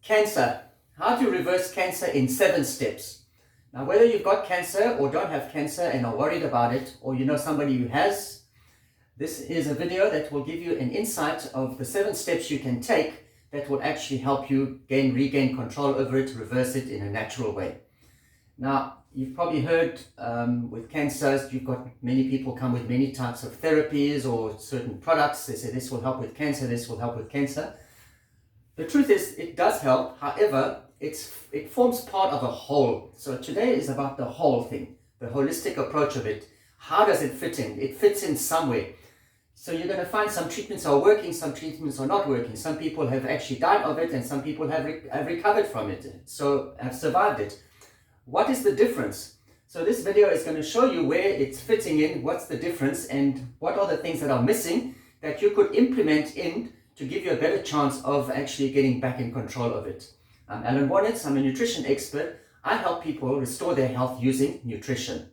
Cancer. How to reverse cancer in 7 steps. Now, whether you've got cancer or don't have cancer and are worried about it, or you know somebody who has, this is a video that will give you an insight of the 7 steps you can take that will actually help you regain control over it, reverse it in a natural way. Now, you've probably heard with cancer, you've got many people come with many types of therapies or certain products. They say this will help with cancer, this will help with cancer. The truth is, it does help. However, it forms part of a whole. So today is about the whole thing, the holistic approach of it. How does it fit in? It fits in somewhere. So you're going to find some treatments are working, some treatments are not working. Some people have actually died of it, and some people have recovered from it, so have survived it. What is the difference? So this video is going to show you where it's fitting in, what's the difference, and what are the things that are missing that you could implement in to give you a better chance of actually getting back in control of it. I'm Alan Warnitz, I'm a nutrition expert. I help people restore their health using nutrition.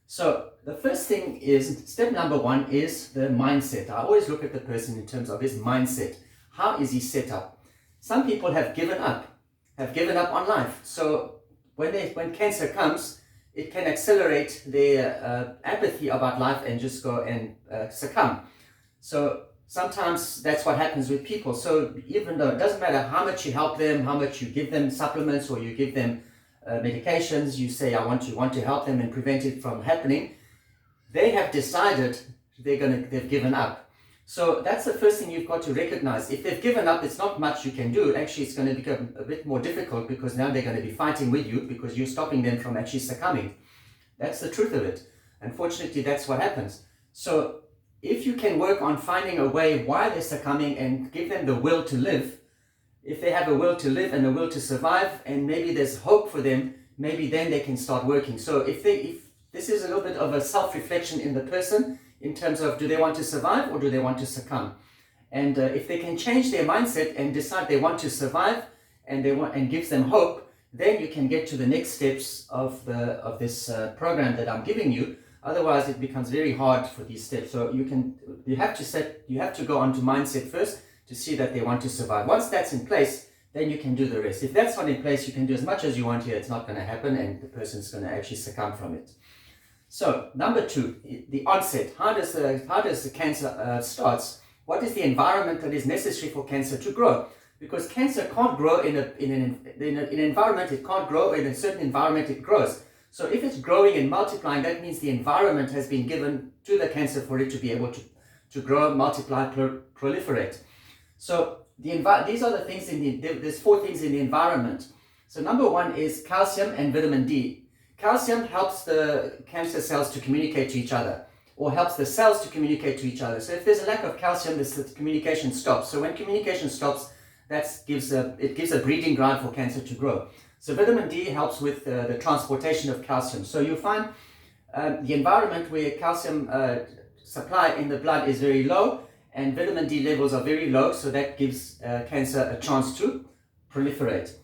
So the first thing is, step number 1 is the mindset. I always look at the person in terms of his mindset. How is he set up? Some people have given up on life. So when cancer comes, it can accelerate their apathy about life and just go and succumb. So sometimes that's what happens with people. So even though it doesn't matter how much you help them, how much you give them supplements or you give them medications, you say, I want to help them and prevent it from happening, they have decided they've given up. So that's the first thing you've got to recognize. If they've given up, it's not much you can do. Actually, it's going to become a bit more difficult because now they're going to be fighting with you because you're stopping them from actually succumbing. That's the truth of it. Unfortunately, that's what happens. So if you can work on finding a way why they're succumbing and give them the will to live, if they have a will to live and a will to survive, and maybe there's hope for them, maybe then they can start working. So if this is a little bit of a self-reflection in the person in terms of, do they want to survive or do they want to succumb? And if they can change their mindset and decide they want to survive and gives them hope, then you can get to the next steps of this program that I'm giving you. Otherwise, it becomes very hard for these steps. So you have to go onto mindset first to see that they want to survive. Once that's in place, then you can do the rest. If that's not in place, you can do as much as you want here. It's not going to happen, and the person's going to actually succumb from it. So number 2, the onset. How does the cancer starts? What is the environment that is necessary for cancer to grow? Because cancer can't grow in an environment. It can't grow in a certain environment. It grows. So if it's growing and multiplying, that means the environment has been given to the cancer for it to be able to grow, multiply, proliferate. So these are the things there's 4 things in the environment. So number 1 is calcium and vitamin D. Calcium helps the cancer cells to communicate to each other, or helps the cells to communicate to each other. So if there's a lack of calcium, the communication stops. So when communication stops, it gives a breeding ground for cancer to grow. So vitamin D helps with the transportation of calcium. So you find the environment where calcium supply in the blood is very low and vitamin D levels are very low, so that gives cancer a chance to proliferate.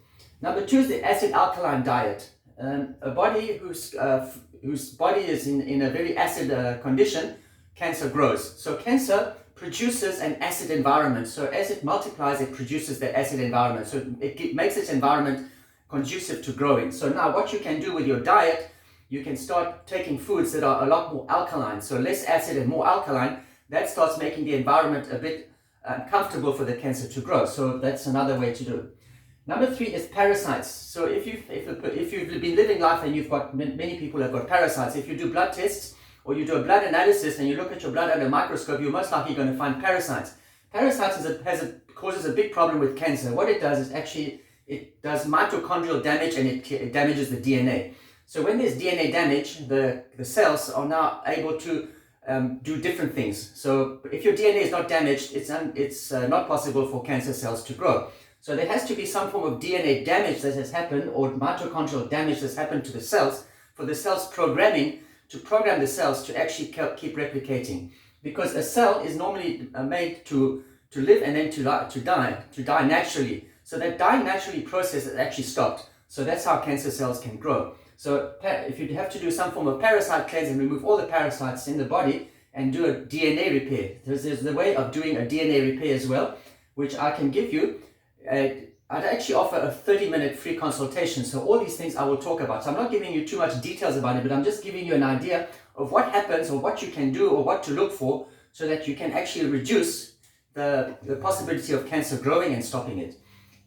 Number 2 is the acid-alkaline diet. A body whose body is in a very acid condition, cancer grows. So cancer produces an acid environment. So as it multiplies, it produces the acid environment. So it makes its environment conducive to growing. So now what you can do with your diet, you can start taking foods that are a lot more alkaline. So less acid and more alkaline. That starts making the environment a bit comfortable for the cancer to grow. So that's another way to do it. Number 3 is parasites. So if you've been living life and you've got, many people have got parasites, if you do blood tests or you do a blood analysis and you look at your blood under a microscope, you're most likely going to find parasites. Parasites causes a big problem with cancer. What it does is actually, it does mitochondrial damage and it damages the DNA. So when there's DNA damage, the cells are now able to do different things. So if your DNA is not damaged, it's not possible for cancer cells to grow. So there has to be some form of DNA damage that has happened, or mitochondrial damage that's happened to the cells, for the cells to program the cells to actually keep replicating. Because a cell is normally made to live and then to die naturally. So that dying naturally process is actually stopped. So that's how cancer cells can grow. So if you have to do some form of parasite cleanse and remove all the parasites in the body and do a DNA repair, there's the way of doing a DNA repair as well, which I can give you. I'd actually offer a 30-minute free consultation. So all these things I will talk about. So I'm not giving you too much details about it, but I'm just giving you an idea of what happens or what you can do or what to look for so that you can actually reduce the possibility of cancer growing and stopping it.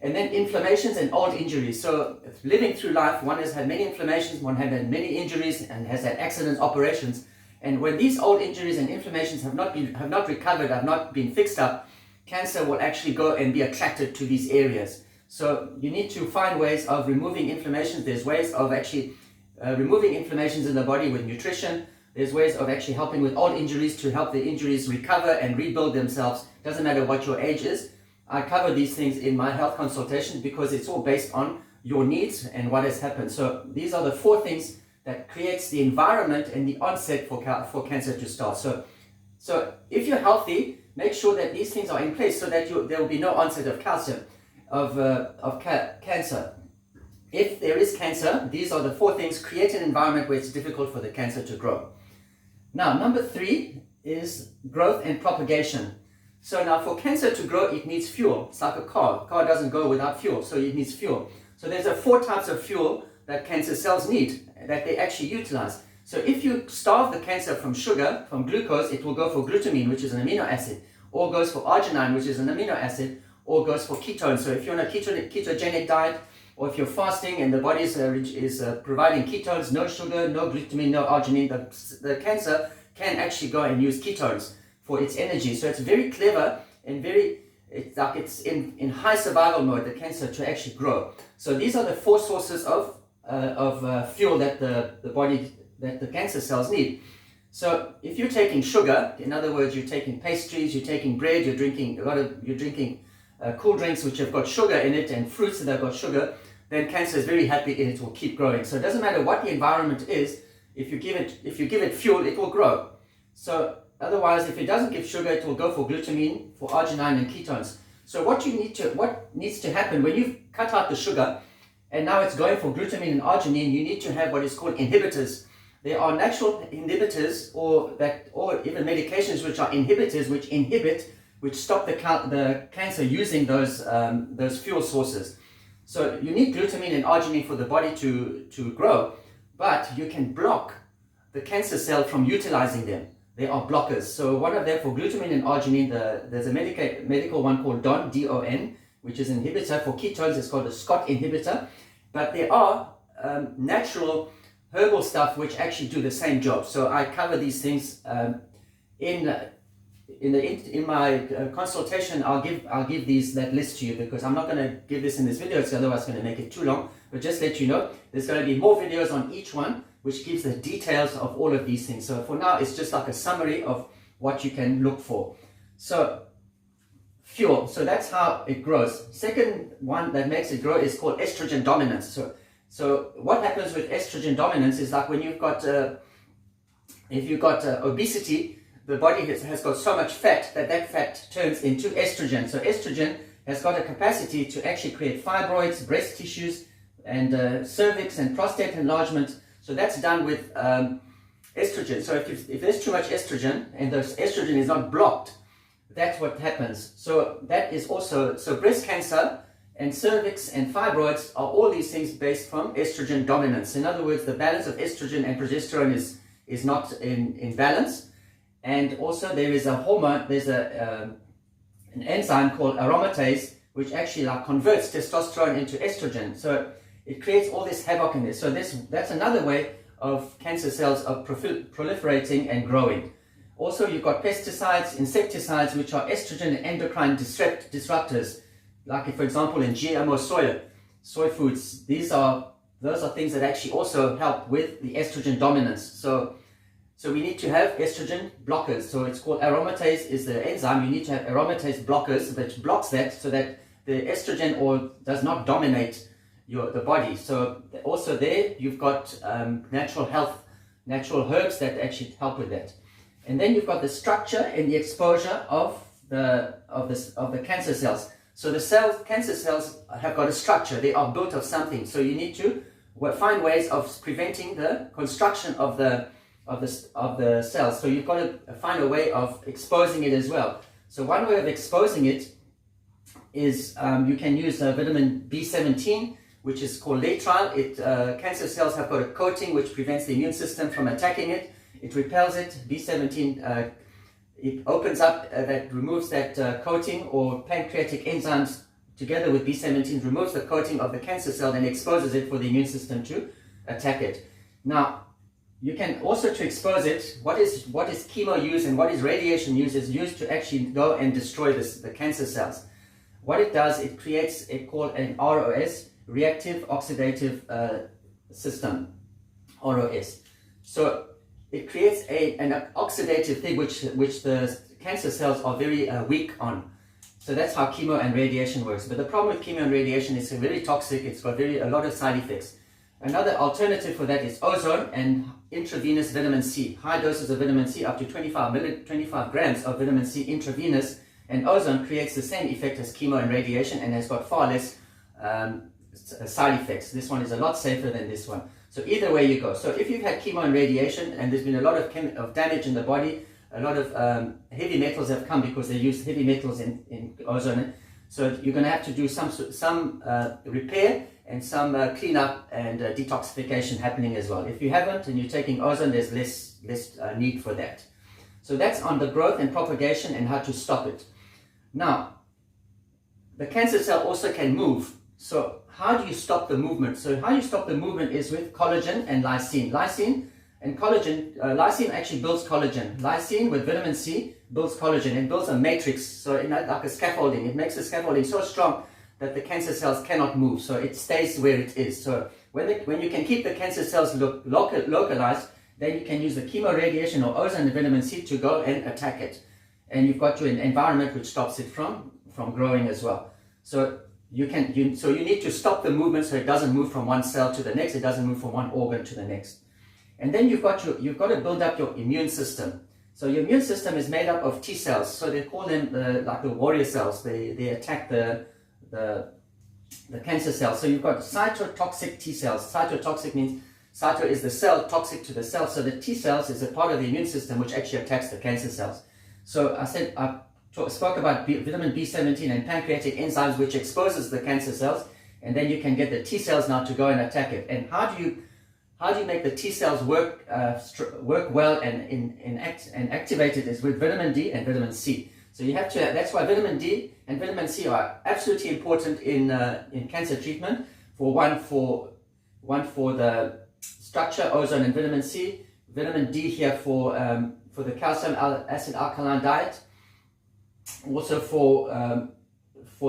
And then inflammations and old injuries. So living through life, one has had many inflammations, one has had many injuries and has had accidents, operations. And when these old injuries and inflammations have not recovered, have not been fixed up, cancer will actually go and be attracted to these areas. So you need to find ways of removing inflammations. There's ways of actually removing inflammations in the body with nutrition. There's ways of actually helping with old injuries to help the injuries recover and rebuild themselves. Doesn't matter what your age is. I cover these things in my health consultation because it's all based on your needs and what has happened. So these are the 4 things that creates the environment and the onset for cancer to start. So if you're healthy, make sure that these things are in place so that there will be no onset of cancer. If there is cancer, these are the 4 things. Create an environment where it's difficult for the cancer to grow. Now, number 3 is growth and propagation. So now for cancer to grow, it needs fuel. It's like a car. A car doesn't go without fuel, so it needs fuel. So there's 4 types of fuel that cancer cells need, that they actually utilize. So if you starve the cancer from sugar, from glucose, it will go for glutamine, which is an amino acid, or goes for arginine, which is an amino acid, or goes for ketones. So if you're on a ketogenic diet, or if you're fasting and the body is providing ketones, no sugar, no glutamine, no arginine, the cancer can actually go and use ketones for its energy. So it's very clever and it's in high survival mode, the cancer, to actually grow. So these are the 4 sources of fuel that the cancer cells need. So if you're taking sugar, in other words, you're taking pastries, you're taking bread, you're drinking cool drinks which have got sugar in it and fruits that have got sugar, then cancer is very happy and it will keep growing. So it doesn't matter what the environment is, if you give it fuel, it will grow. So otherwise, if it doesn't give sugar, it will go for glutamine, for arginine and ketones. So what needs to happen when you've cut out the sugar and now it's going for glutamine and arginine, you need to have what is called inhibitors. There are natural inhibitors or even medications which are inhibitors, which stop the cancer using those fuel sources. So you need glutamine and arginine for the body to grow, but you can block the cancer cell from utilizing them. They are blockers. So one of them for glutamine and arginine, there's a medical one called DON, D-O-N, which is an inhibitor. For ketones, it's called a Scott inhibitor. But there are natural herbal stuff which actually do the same job. So I cover these things in my consultation. I'll give that list to you because I'm not going to give this in this video, because otherwise it's going to make it too long. But just let you know, there's going to be more videos on each one, which gives the details of all of these things. So for now, it's just like a summary of what you can look for. So fuel, so that's how it grows. Second one that makes it grow is called estrogen dominance. So what happens with estrogen dominance is like when you've got, if you've got obesity, the body has got so much fat that fat turns into estrogen. So estrogen has got a capacity to actually create fibroids, breast tissues, and cervix and prostate enlargement. So that's done with estrogen. So if there's too much estrogen and the estrogen is not blocked, that's what happens. So that is also, so breast cancer and cervix and fibroids are all these things based from estrogen dominance. In other words, the balance of estrogen and progesterone is not in balance. And also there is a hormone, there's an enzyme called aromatase, which actually converts testosterone into estrogen. So it creates all this havoc in this. So that's another way of cancer cells of proliferating and growing. Also, you've got pesticides, insecticides, which are estrogen and endocrine disruptors. Like, for example, in GMO soy foods, those are things that actually also help with the estrogen dominance. So we need to have estrogen blockers. So it's called aromatase is the enzyme. You need to have aromatase blockers that blocks that so that the estrogen does not dominate the body. So also there you've got natural herbs that actually help with that. And then you've got the structure and the exposure of the cancer cells. So the cancer cells have got a structure. They are built of something. So you need to find ways of preventing the construction of the cells. So you've got to find a way of exposing it as well. So one way of exposing it is you can use vitamin B17, which is called laetrile. Cancer cells have got a coating which prevents the immune system from attacking it. It repels it. B17 it opens up, that removes that coating, or pancreatic enzymes together with B17 removes the coating of the cancer cell and exposes it for the immune system to attack it. Now, you can also, to expose it, what is chemo used and what is radiation used is used to actually go and destroy the cancer cells. What it does, it creates called an ROS, reactive oxidative system, ROS. So it creates an oxidative thing which the cancer cells are very weak on. So that's how chemo and radiation works. But the problem with chemo and radiation is very toxic. It's got a lot of side effects. Another alternative for that is ozone and intravenous vitamin C. High doses of vitamin C, up to 25 grams of vitamin C intravenous. And ozone creates the same effect as chemo and radiation and has got far less side effects. This one is a lot safer than this one. So either way you go. So if you've had chemo and radiation and there's been a lot of damage in the body, a lot of heavy metals have come because they use heavy metals in ozone. So you're going to have to do some repair and some cleanup and detoxification happening as well. If you haven't and you're taking ozone, there's less need for that. So that's on the growth and propagation and how to stop it. Now, the cancer cell also can move. So how do you stop the movement? So how you stop the movement is with collagen and lysine. Lysine and collagen, lysine actually builds collagen. Lysine with vitamin C builds collagen and builds a matrix, so like a scaffolding. It makes the scaffolding so strong that the cancer cells cannot move, so it stays where it is. So when you can keep the cancer cells localized, then you can use the chemo, radiation, or ozone and vitamin C to go and attack it. And you've got an environment which stops it from growing as well. So you need to stop the movement so it doesn't move from one cell to the next, it doesn't move from one organ to the next. And then you've got to build up your immune system. So your immune system is made up of T cells. So they call them like the warrior cells. They attack the cancer cells. So you've got cytotoxic T cells. Cytotoxic means cyto is the cell, toxic to the cell. So the T cells is a part of the immune system which actually attacks the cancer cells. So I spoke about vitamin B17 and pancreatic enzymes which exposes the cancer cells, and then you can get the T cells now to go and attack it. And how do you make the T cells work well and activate it is with vitamin D and vitamin C. So you have to. That's why vitamin D and vitamin C are absolutely important in cancer treatment. One for the structure, ozone and vitamin C. Vitamin D here for the calcium acid alkaline diet. Also for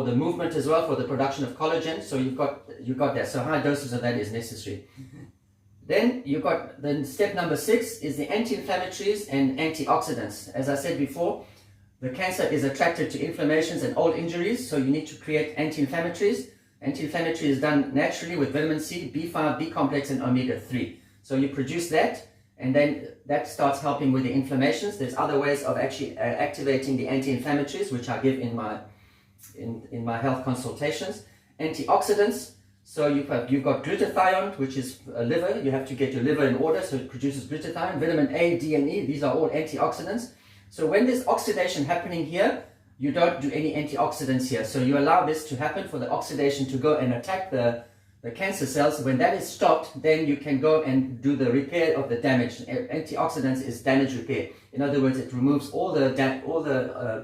the movement as well, for the production of collagen. So you've got that. So high doses of that is necessary. Then you've got step number 6 is the anti-inflammatories and antioxidants. As I said before, the cancer is attracted to inflammations and old injuries, so you need to create anti-inflammatories. Anti-inflammatory is done naturally with vitamin C, B5, B complex and omega-3. So you produce that, and then that starts helping with the inflammations. There's other ways of actually activating the anti-inflammatories, which I give in my health consultations. Antioxidants. So you've got glutathione, which is a liver. You have to get your liver in order, so it produces glutathione. Vitamin A, D, and E, these are all antioxidants. So when there's oxidation happening here, you don't do any antioxidants here. So you allow this to happen for the oxidation to go and attack the cancer cells. When that is stopped, then you can go and do the repair of the damage. Antioxidants is damage repair. In other words, it removes all the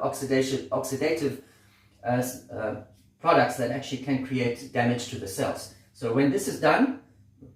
oxidative products that actually can create damage to the cells. So when this is done,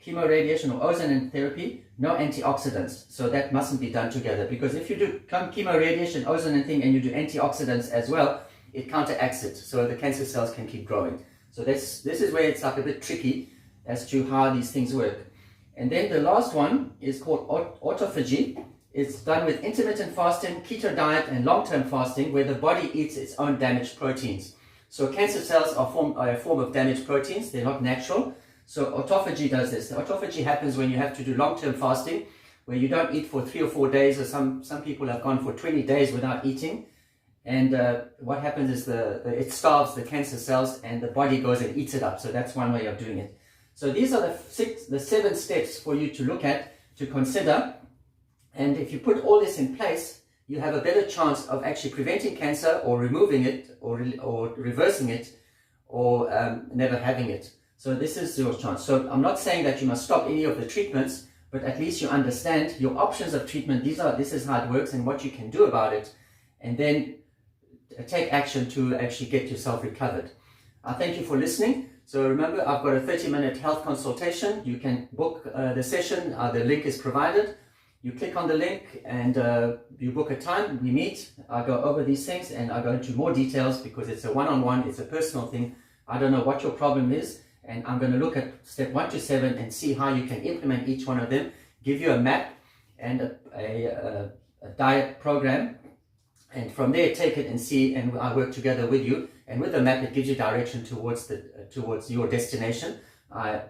chemo, radiation or ozone therapy, no antioxidants. So that mustn't be done together, because if you do chemo, radiation, ozone and you do antioxidants as well, it counteracts it. So the cancer cells can keep growing. So this is where it's like a bit tricky as to how these things work. And then the last one is called autophagy. It's done with intermittent fasting, keto diet and long-term fasting, where the body eats its own damaged proteins. So cancer cells are a form of damaged proteins. They're not natural. So autophagy does this. The autophagy happens when you have to do long-term fasting, where you don't eat for 3 or 4 days, or some people have gone for 20 days without eating. And what happens is it starves the cancer cells and the body goes and eats it up. So that's one way of doing it. So these are the 7 steps for you to look at, to consider. And if you put all this in place, you have a better chance of actually preventing cancer or removing it or reversing it or never having it. So this is your chance. So I'm not saying that you must stop any of the treatments, but at least you understand your options of treatment. This is how it works and what you can do about it, and then take action to actually get yourself recovered. I thank you for listening. So remember, I've got a 30-minute health consultation. You can book the session. The link is provided. You click on the link and you book a time. We meet. I go over these things and I go into more details because it's a one-on-one. It's a personal thing. I don't know what your problem is, and I'm going to look at step 1 to 7 and see how you can implement each one of them. Give you a map and a diet program, and from there take it and see. And I work together with you. And with the map, it gives you direction towards your destination. I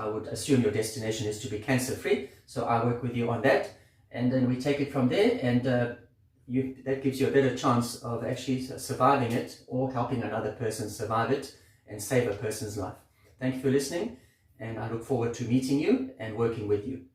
would assume your destination is to be cancer-free, so I work with you on that, and then we take it from there, and that gives you a better chance of actually surviving it or helping another person survive it and save a person's life. Thank you for listening, and I look forward to meeting you and working with you.